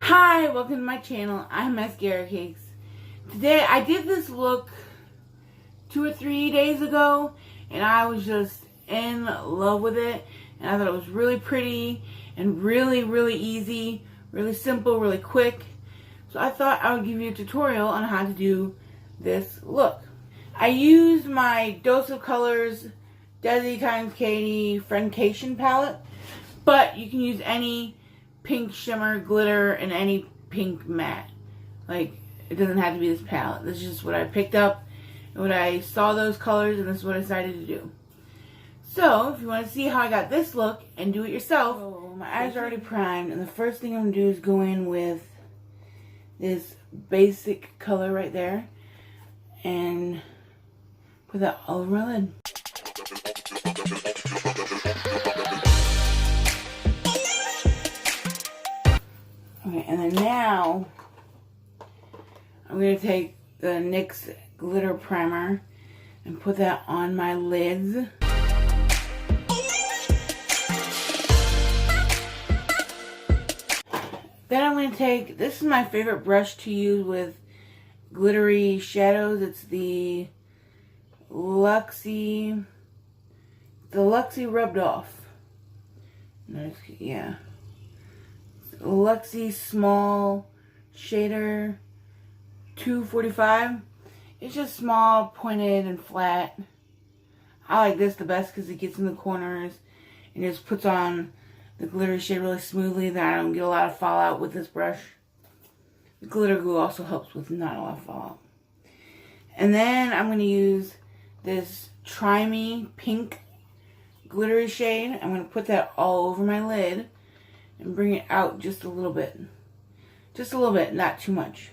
Hi, welcome to my channel. I'm Maskara Cakes. Today I did this look 2 or 3 days ago and I was just in love with it, and I thought it was really pretty and really easy, really simple, really quick. So I thought I would give you a tutorial on how to do this look. I used my Dose of Colors Desi x Katie Friendcation palette, but you can use any pink shimmer glitter and any pink matte. Like, it doesn't have to be this palette. This is just what I picked up and what I saw those colors, and this is what I decided to do. So if you want to see how I got this look and do it yourself, my eyes are already primed, and the first thing I'm going to do is go in with this basic color right there and put that all over my lid. Okay, and then now I'm going to take the NYX glitter primer and put that on my lids. Then I'm going to take, this is my favorite brush to use with glittery shadows. It's the Luxie Rubbed Off. Yeah. Luxie Small Shader 245. It's just small, pointed, and flat. I like this the best because it gets in the corners and just puts on the glitter shade really smoothly. Then I don't get a lot of fallout with this brush. The glitter glue also helps with not a lot of fallout. And then I'm going to use this Try Me pink glittery shade. I'm going to put that all over my lid and bring it out just a little bit. Just a little bit, not too much.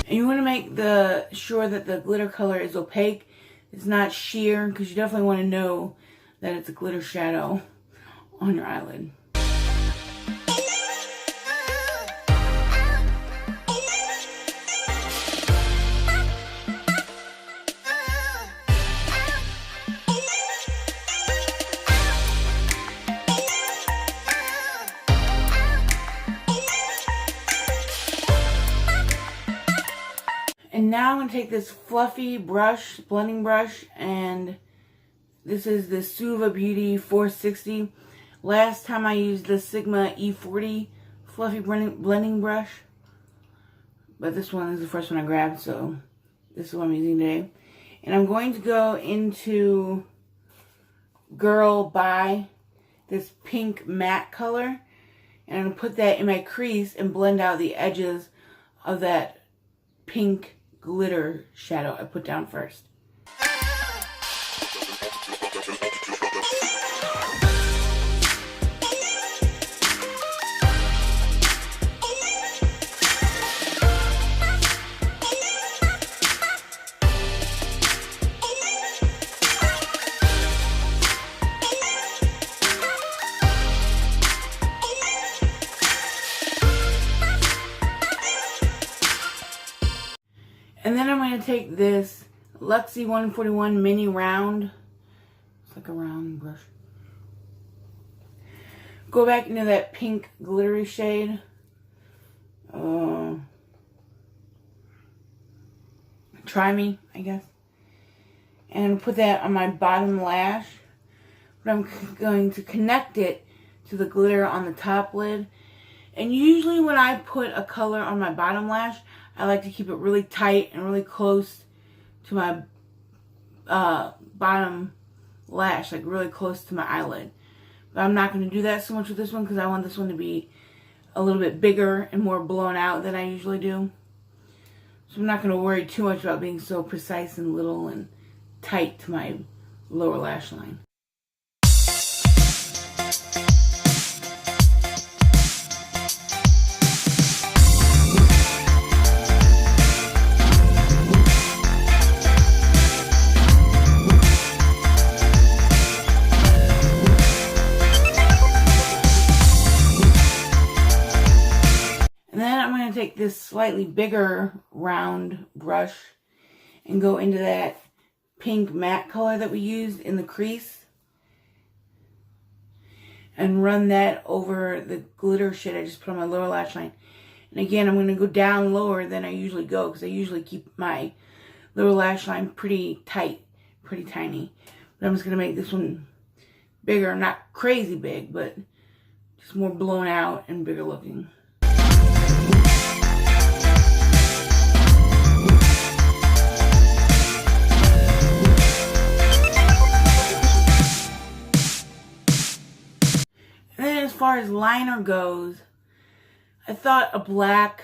And you want to make sure that the glitter color is opaque. It's not sheer, because you definitely want to know that it's a glitter shadow on your eyelid. And now I'm going to take this fluffy brush, blending brush, and this is the Suva Beauty 460. Last time I used the Sigma E40 fluffy blending brush, but this one is the first one I grabbed, so this is what I'm using today. And I'm going to go into Girl by this pink matte color, and I'm going to put that in my crease and blend out the edges of that pink glitter shadow I put down first. And then I'm going to take this Luxie 141 mini round. It's like a round brush. Go back into that pink glittery shade. Try Me, I guess. And put that on my bottom lash. But I'm going to connect it to the glitter on the top lid. And usually when I put a color on my bottom lash, I like to keep it really tight and really close to my bottom lash, like really close to my eyelid. But I'm not going to do that so much with this one because I want this one to be a little bit bigger and more blown out than I usually do. So I'm not going to worry too much about being so precise and little and tight to my lower lash line. to take this slightly bigger round brush and go into that pink matte color that we used in the crease and run that over the glitter shit I just put on my lower lash line. And again, I'm going to go down lower than I usually go because I usually keep my lower lash line pretty tight, pretty tiny. But I'm just going to make this one bigger, not crazy big, but just more blown out and bigger looking. And then as far as liner goes, I thought a black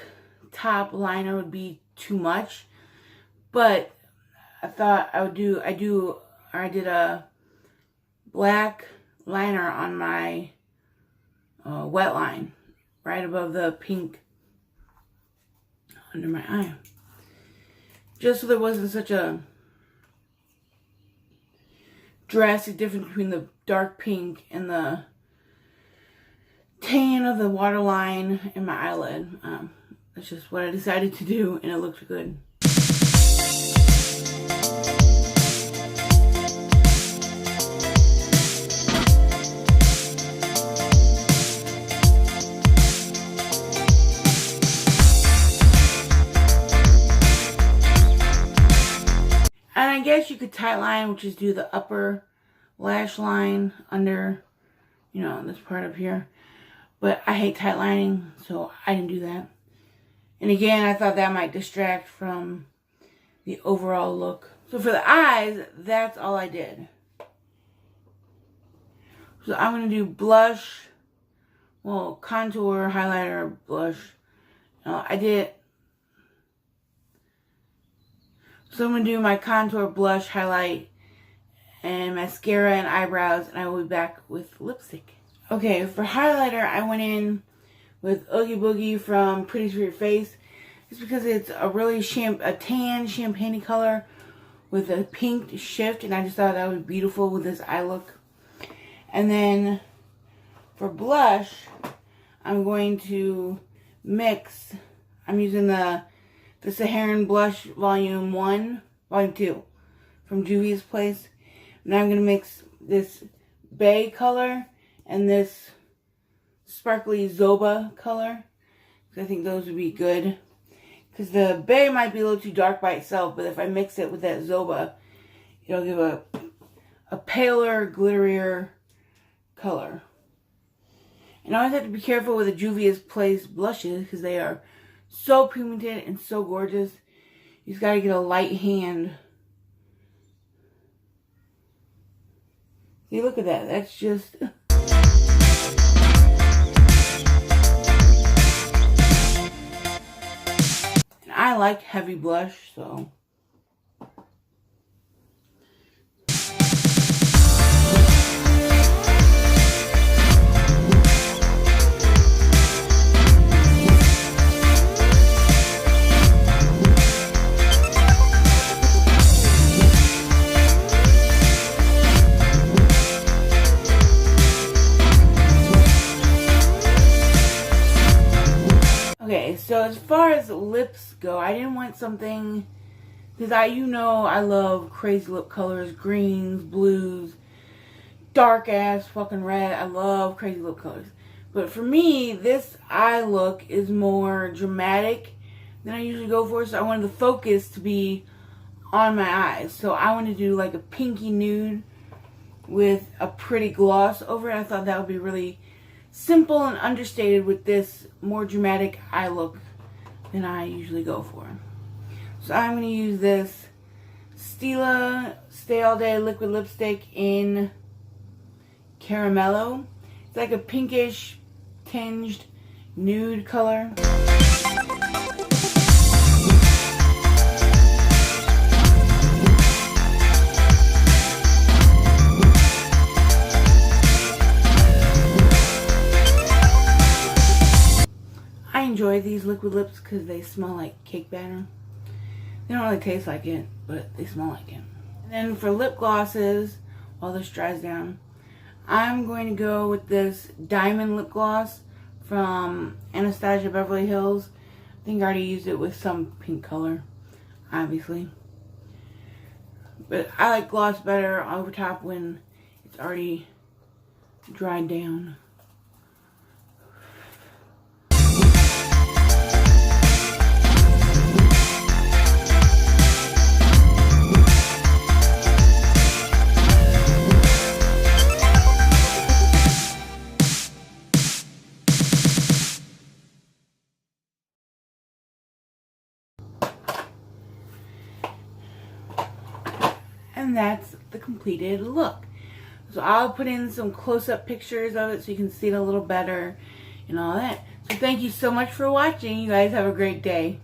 top liner would be too much, but I thought I did a black liner on my wet line, right above the pink under my eye. Just so there wasn't such a drastic difference between the dark pink and the tan of the waterline in my eyelid. That's just what I decided to do, and it looked good. And I guess you could tight line, which is do the upper lash line under, you know, this part up here. But I hate tight lining, so I didn't do that. And again, I thought that might distract from the overall look. So for the eyes, that's all I did. So I'm going to do blush, well, contour, highlighter, blush. So I'm going to do my contour, blush, highlight, and mascara and eyebrows, and I will be back with lipstick. Okay, for highlighter, I went in with Oogie Boogie from Pretty For Your Face. Just because it's a really a tan champagne color with a pink shift, and I just thought that would be beautiful with this eye look. And then for blush, I'm going to mix. I'm using the Saharan Blush Volume 2 from Juvia's Place. Now I'm going to mix this Bay color and this sparkly Zoba color. I think those would be good. Because the Bay might be a little too dark by itself, but if I mix it with that Zoba, it'll give a paler, glitterier color. And I always have to be careful with the Juvia's Place blushes because they are so pigmented and so gorgeous. You just got to get a light hand. See, look at that. That's just... I like heavy blush, so... Okay, so as far as lips go, I didn't want something, because I love crazy lip colors, greens, blues, dark ass fucking red. I love crazy lip colors. But for me, this eye look is more dramatic than I usually go for, so I wanted the focus to be on my eyes. So I wanted to do like a pinky nude with a pretty gloss over it. I thought that would be really simple and understated with this more dramatic eye look than I usually go for. So I'm going to use this Stila Stay All Day liquid lipstick in Caramello. It's like a pinkish tinged nude color. I enjoy these liquid lips because they smell like cake batter. They don't really taste like it, but they smell like it. And then for lip glosses, while this dries down, I'm going to go with this Diamond lip gloss from Anastasia Beverly Hills. I think I already used it with some pink color, obviously. But I like gloss better over top when it's already dried down. And that's the completed look. So I'll put in some close-up pictures of it so you can see it a little better and all that. So thank you so much for watching. You guys have a great day.